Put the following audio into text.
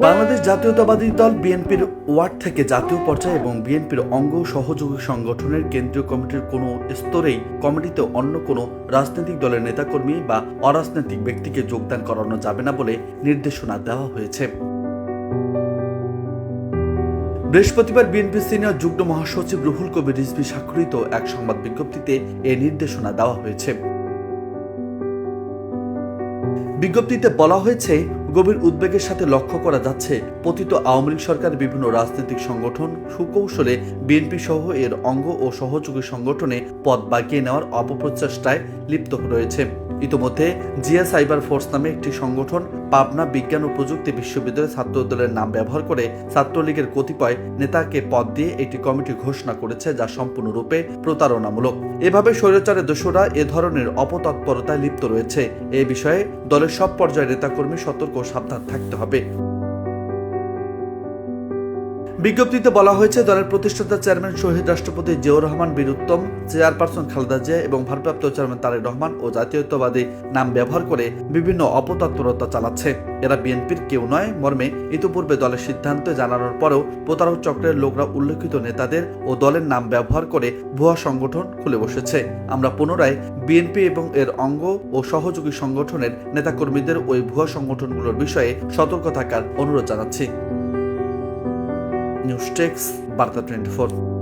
বাংলাদেশ জাতীয়তাবাদী দল বিএনপির ওয়ার্ড থেকে জাতীয় পর্যায়ে এবং বিএনপির অঙ্গ সহযোগী সংগঠনের কেন্দ্রীয় কমিটির কোনো স্তরেই কমিটিতে অন্য কোনো রাজনৈতিক দলের নেতাকর্মী বা অরাজনৈতিক ব্যক্তিকে যোগদান করানো যাবে না বলে নির্দেশনা দেওয়া হয়েছে। বৃহস্পতিবার বিএনপি সিনিয়র যুগ্ম মহাসচিব রুহুল কবির রিজভী স্বাক্ষরিত এক সংবাদ বিজ্ঞপ্তিতে এ নির্দেশনা দেওয়া হয়েছে। বিজ্ঞপ্তিতে বলা হয়েছে, গভীর উদ্বেগের সাথে লক্ষ্য করা যাচ্ছে পতিত আওয়ামী লীগ সরকার বিভিন্ন রাজনৈতিক সংগঠন সুকৌশলে বিএনপি সহ এর অঙ্গ ও সহযোগী সংগঠনে পদ বাগিয়ে নেওয়ার অপপ্রচেষ্টায় লিপ্ত রয়েছে। ইতোমধ্যে জিয়া সাইবার ফোর্স নামে একটি সংগঠন পাবনা বিজ্ঞান ও প্রযুক্তি বিশ্ববিদ্যালয়ের ছাত্র দলের নাম ব্যবহার করে ছাত্রলীগের কতিপয় নেতাকে পদ দিয়ে একটি কমিটি ঘোষণা করেছে, যা সম্পূর্ণরূপে প্রতারণামূলক। এভাবে স্বৈরাচারের দোসররা এ ধরনের অপতৎপরতায় লিপ্ত রয়েছে। এ বিষয়ে দলের সব পর্যায়ের নেতাকর্মী সতর্ক ও সাবধান থাকতে হবে। বিজ্ঞপ্তিতে বলা হয়েছে, দলের প্রতিষ্ঠাতা চেয়ারম্যান শহীদ রাষ্ট্রপতি জিয়াউর রহমান বীর উত্তম, চেয়ারপারসন খালেদা জিয়া এবং ভারপ্রাপ্ত চেয়ারম্যান তারেক রহমান ও জাতীয়তাবাদী নাম ব্যবহার করে বিভিন্ন অপতৎপরতা চালাচ্ছে। এরা বিএনপির কেউ নয় মর্মে ইতিপূর্বে দলের সিদ্ধান্ত জানানোর পরেও প্রতারক চক্রের লোকরা উল্লেখিত নেতাদের ও দলের নাম ব্যবহার করে ভুয়া সংগঠন খুলে বসেছে। আমরা পুনরায় বিএনপি এবং এর অঙ্গ ও সহযোগী সংগঠনের নেতাকর্মীদের ওই ভুয়া সংগঠনগুলোর বিষয়ে সতর্ক থাকার অনুরোধ জানাচ্ছি। নিউজ টেক্স, বার্তা 24।